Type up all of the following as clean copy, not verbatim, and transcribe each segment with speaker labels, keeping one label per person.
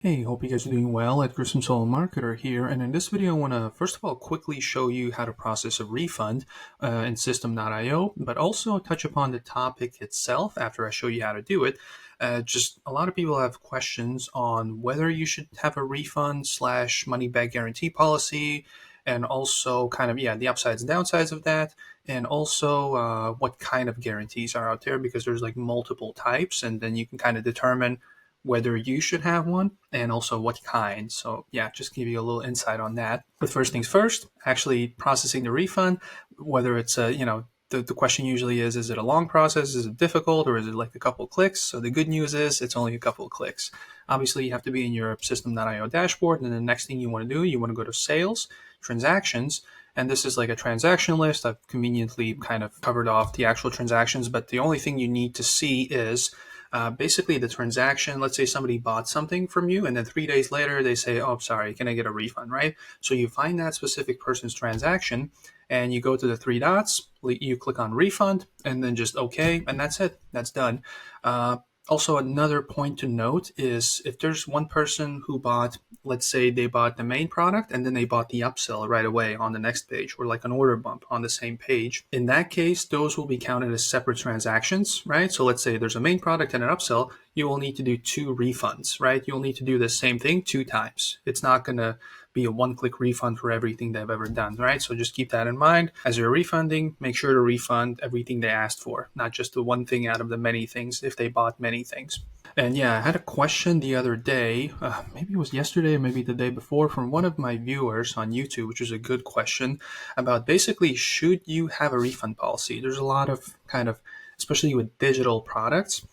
Speaker 1: Hey, hope you guys are doing well. Edgar Solo Marketer here, and in this video I want to first of all quickly show you how to process a refund in System.io, but also touch upon the topic itself after I show you how to do it. Just a lot of people have questions on whether you should have a refund slash money back guarantee policy, and also kind of the upsides and downsides of that, and also what kind of guarantees are out there because there's like multiple types, and then you can kind of determine whether you should have one and also what kind. So yeah, just give you a little insight on that. But first things first, actually processing the refund, whether it's the question usually is it a long process, is it difficult, or is it like a couple of clicks? So the good news is it's only a couple of clicks. Obviously you have to be in your System.io dashboard, and the next thing you want to do, you want to go to sales, transactions, and this is like a transaction list. I've conveniently kind of covered off the actual transactions, but the only thing you need to see is basically the transaction. Let's say somebody bought something from you and then 3 days later they say, oh, sorry, can I get a refund, right? So you find that specific person's transaction and you go to the three dots, you click on refund and then just okay, and that's it. That's done. Also, another point to note is if there's one person who bought, let's say they bought the main product and then they bought the upsell right away on the next page, or like an order bump on the same page. In that case, those will be counted as separate transactions, right? So let's say there's a main product and an upsell, you will need to do two refunds, right? You'll need to do the same thing two times. It's not going to be a one-click refund for everything they've ever done, right? So just keep that in mind. As you're refunding, make sure to refund everything they asked for, not just the one thing out of the many things if they bought many things. And yeah, I had a question the other day, maybe it was yesterday, maybe the day before, from one of my viewers on YouTube, which was a good question about basically, should you have a refund policy? There's a lot of kind of, especially with digital products,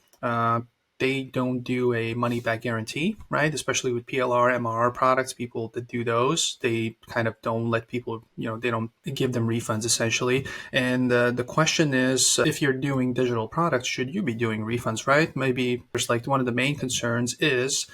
Speaker 1: they don't do a money back guarantee, right? Especially with PLR, MRR products, people that do those, they kind of don't let people, they don't give them refunds essentially. And the question is, if you're doing digital products, should you be doing refunds, right? Maybe there's like one of the main concerns is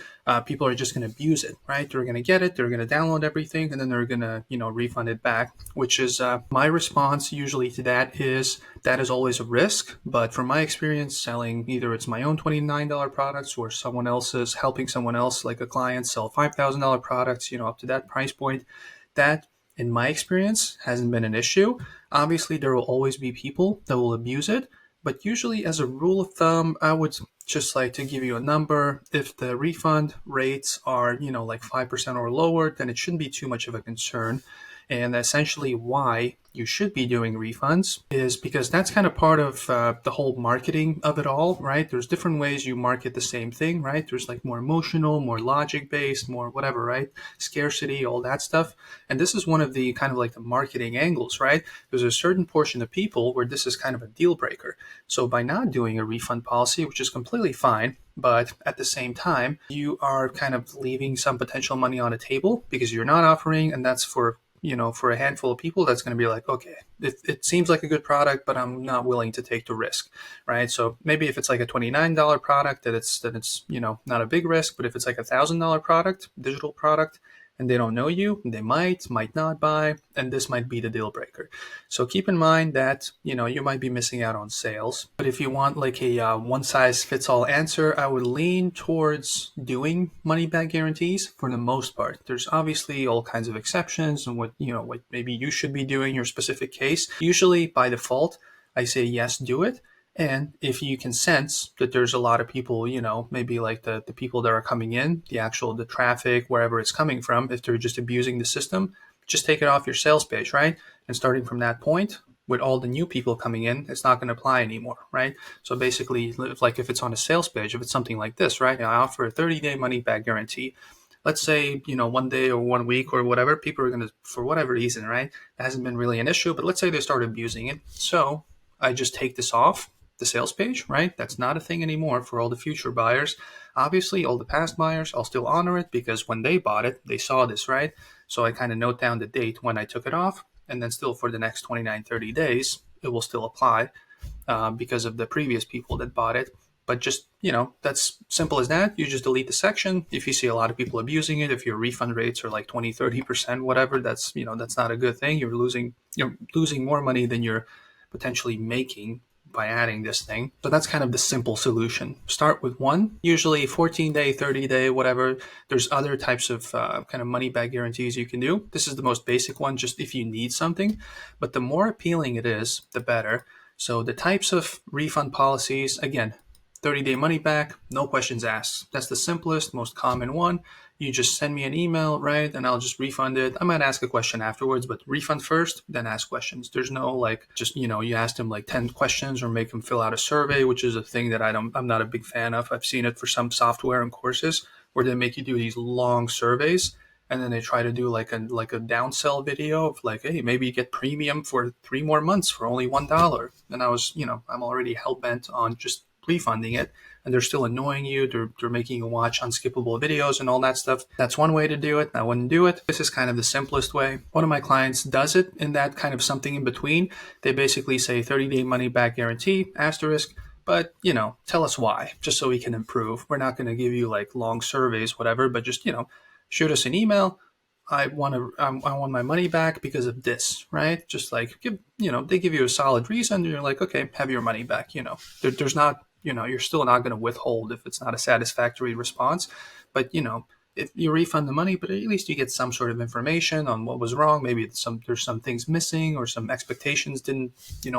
Speaker 1: people are just going to abuse it, right? They're going to get it, they're going to download everything, and then they're going to, refund it back, which is my response usually to that is always a risk. But from my experience selling, either it's my own $29 products or someone else's, helping someone else, like a client, sell $5,000 products, up to that price point, that in my experience hasn't been an issue. Obviously, there will always be people that will abuse it, but usually, as a rule of thumb, I would just like to give you a number. If the refund rates are, like 5% or lower, then it shouldn't be too much of a concern. And essentially why you should be doing refunds is because that's kind of part of the whole marketing of it all, right? There's different ways you market the same thing, right? There's like more emotional, more logic based, more whatever, right? Scarcity, all that stuff. And this is one of the kind of like the marketing angles, right? There's a certain portion of people where this is kind of a deal breaker. So by not doing a refund policy, which is completely fine, but at the same time, you are kind of leaving some potential money on the table because you're not offering, and that's for a handful of people, that's going to be like, okay, it seems like a good product, but I'm not willing to take the risk, right? So maybe if it's like a $29 product, that it's not a big risk. But if it's like $1,000 product, digital product, and they don't know you, they might not buy, and this might be the deal breaker. So keep in mind that you might be missing out on sales. But if you want like a one size fits all answer, I would lean towards doing money back guarantees for the most part. There's obviously all kinds of exceptions and what maybe you should be doing in your specific case. Usually by default, I say yes, do it. And if you can sense that there's a lot of people, maybe like the people that are coming in, the traffic, wherever it's coming from, if they're just abusing the system, just take it off your sales page, right? And starting from that point, with all the new people coming in, it's not going to apply anymore, right? So basically, like if it's on a sales page, if it's something like this, right? I offer a 30-day money back guarantee. Let's say, one day or 1 week or whatever, people are going to, for whatever reason, right? It hasn't been really an issue, but let's say they start abusing it. So I just take this off the sales page, right? That's not a thing anymore for all the future buyers. Obviously, all the past buyers, I'll still honor it because when they bought it, they saw this, right? So I kind of note down the date when I took it off, and then still for the next 29, 30 days, it will still apply because of the previous people that bought it. But just, that's simple as that. You just delete the section. If you see a lot of people abusing it, if your refund rates are like 20, 30%, whatever, that's not a good thing. You're losing more money than you're potentially making by adding this thing. So that's kind of the simple solution. Start with one, usually 14-day, 30-day, whatever. There's other types of kind of money back guarantees you can do. This is the most basic one, just if you need something. But the more appealing it is, the better. So the types of refund policies, again, 30-day money back, no questions asked. That's the simplest, most common one. You just send me an email, right? And I'll just refund it. I might ask a question afterwards, but refund first, then ask questions. There's no like just, you ask them like 10 questions or make them fill out a survey, which is a thing that I'm not a big fan of. I've seen it for some software and courses where they make you do these long surveys. And then they try to do like a downsell video of like, hey, maybe you get premium for 3 more months for only $1. And I'm already hell bent on just refunding it, and they're still annoying you. They're making you watch unskippable videos and all that stuff. That's one way to do it. I wouldn't do it. This is kind of the simplest way. One of my clients does it in that kind of something in between. They basically say 30-day money back guarantee, asterisk, but, tell us why, just so we can improve. We're not going to give you like long surveys, whatever, but just, shoot us an email. I want my money back because of this, right? Just like they give you a solid reason. You're like, okay, have your money back. There's not, you're still not going to withhold if it's not a satisfactory response. But if you refund the money, but at least you get some sort of information on what was wrong. Maybe there's some things missing, or some expectations didn't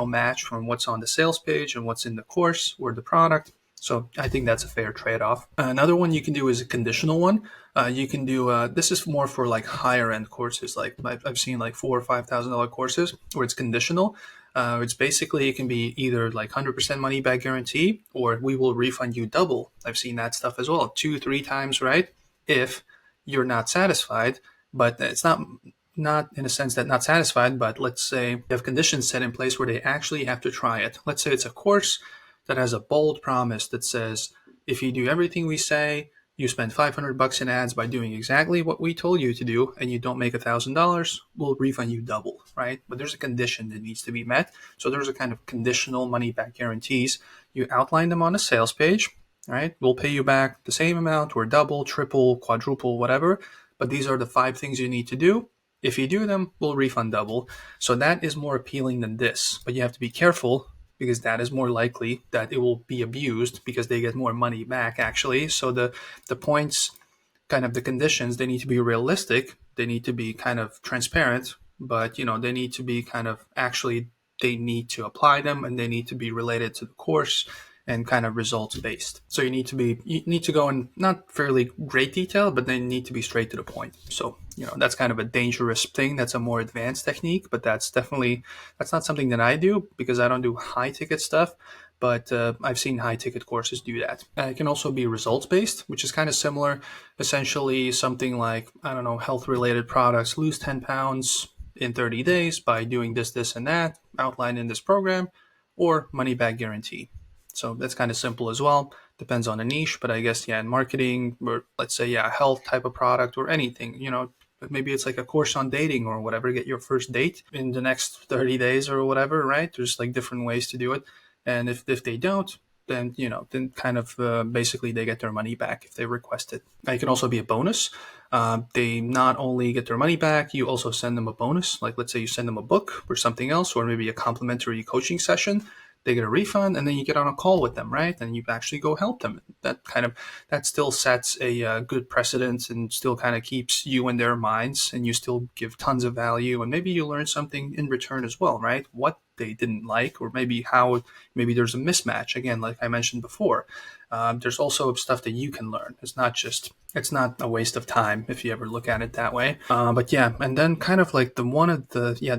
Speaker 1: match from what's on the sales page and what's in the course or the product. So I think that's a fair trade-off. Another one you can do is a conditional one. You can do this is more for like higher end courses. Like I've seen like $4,000 or $5,000 courses where it's conditional. It's basically, it can be either like 100% money back guarantee, or we will refund you double. I've seen that stuff as well, 2-3 times, right? If you're not satisfied, but it's not in a sense that not satisfied, but let's say you have conditions set in place where they actually have to try it. Let's say it's a course that has a bold promise that says, if you do everything we say, you spend $500 in ads by doing exactly what we told you to do, and you don't make $1,000, we'll refund you double, right? But there's a condition that needs to be met. So there's a kind of conditional money back guarantees. You outline them on a sales page, right? We'll pay you back the same amount, or double, triple, quadruple, whatever. But these are the 5 things you need to do. If you do them, we'll refund double. So that is more appealing than this, but you have to be careful, because that is more likely that it will be abused because they get more money back actually. So the points, kind of the conditions, they need to be realistic. They need to be kind of transparent, but they need to be kind of actually, they need to apply them, and they need to be related to the course and kind of results based. So you need to go in not fairly great detail, but they need to be straight to the point. So, that's kind of a dangerous thing. That's a more advanced technique, but that's not something that I do, because I don't do high ticket stuff. But I've seen high ticket courses do that. It can also be results based, which is kind of similar. Essentially something like, I don't know, health related products, lose 10 pounds in 30 days by doing this, and that outlined in this program, or money back guarantee. So that's kind of simple as well. Depends on the niche, but I guess, in marketing, or let's say, a health type of product or anything, maybe it's like a course on dating or whatever, get your first date in the next 30 days or whatever, right? There's like different ways to do it. And if they don't, then, then kind of basically they get their money back if they request it. It can also be a bonus. They not only get their money back, you also send them a bonus. Like let's say you send them a book or something else, or maybe a complimentary coaching session. They get a refund, and then you get on a call with them, right? And you actually go help them. That still sets a good precedent, and still kind of keeps you in their minds, and you still give tons of value, and maybe you learn something in return as well, right? What they didn't like, or maybe there's a mismatch. Again, like I mentioned before, there's also stuff that you can learn. It's not a waste of time if you ever look at it that way. But yeah, and then kind of like the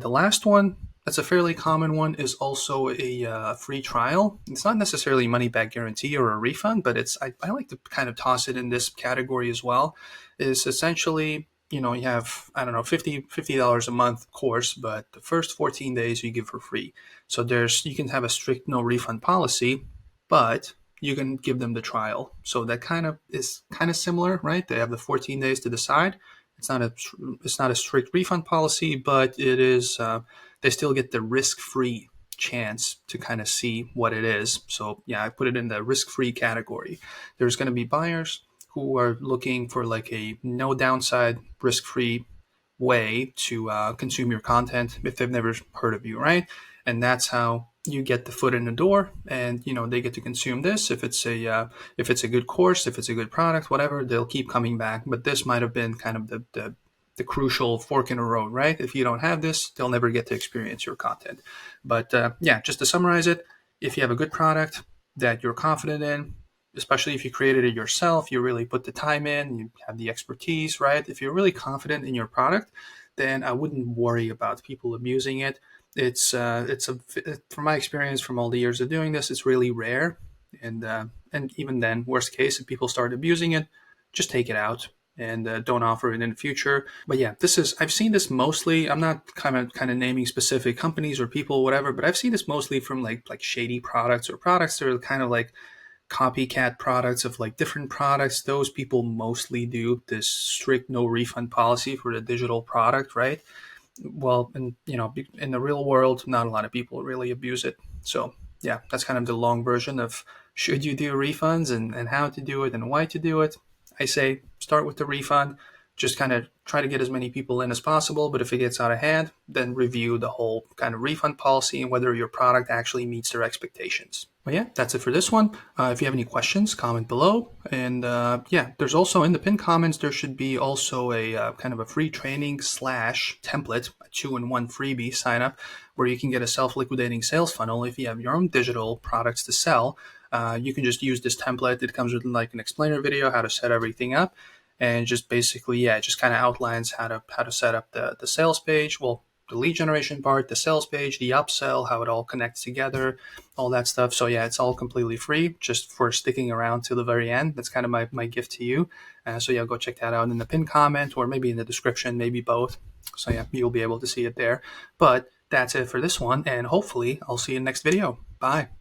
Speaker 1: last one, that's a fairly common one, is also a free trial. It's not necessarily money back guarantee or a refund, but I like to kind of toss it in this category as well. Is essentially, you have, I don't know, $50 a month course, but the first 14 days you give for free. So you can have a strict no refund policy, but you can give them the trial. So that is kind of similar, right? They have the 14 days to decide. It's not a strict refund policy, but it is. They still get the risk-free chance to kind of see what it is. So yeah, I put it in the risk-free category. There's going to be buyers who are looking for like a no downside, risk-free way to consume your content if they've never heard of you, right? And that's how you get the foot in the door, and they get to consume this. If it's a good course, if it's a good product, whatever, they'll keep coming back. But this might have been kind of the crucial fork in the road, right? If you don't have this, they'll never get to experience your content. But yeah, just to summarize it, if you have a good product that you're confident in, especially if you created it yourself, you really put the time in, you have the expertise, right? If you're really confident in your product, then I wouldn't worry about people abusing it. From my experience from all the years of doing this, it's really rare. And even then, worst case, if people start abusing it, just take it out and don't offer it in the future. But yeah, I've seen this mostly. I'm not kind of naming specific companies or people, whatever, but I've seen this mostly from like shady products or products that are kind of like copycat products of like different products. Those people mostly do this strict no refund policy for the digital product, right? Well, and in the real world, not a lot of people really abuse it. So yeah, that's kind of the long version of should you do refunds and how to do it and why to do it. I say start with the refund, just kind of try to get as many people in as possible. But if it gets out of hand, then review the whole kind of refund policy and whether your product actually meets their expectations. But yeah, that's it for this one. If you have any questions, comment below. And yeah, there's also in the pinned comments, there should be also a kind of a free training / template, a 2-in-1 freebie sign up, where you can get a self-liquidating sales funnel. If you have your own digital products to sell, you can just use this template. It comes with like an explainer video, how to set everything up. And just basically, yeah, it just kind of outlines how to set up the sales page. Well, the lead generation part, the sales page, the upsell, how it all connects together, all that stuff. So yeah, it's all completely free just for sticking around to the very end. That's kind of my gift to you. So yeah, go check that out in the pinned comment or maybe in the description, maybe both. So yeah, you'll be able to see it there. But that's it for this one, and hopefully I'll see you in the next video. Bye.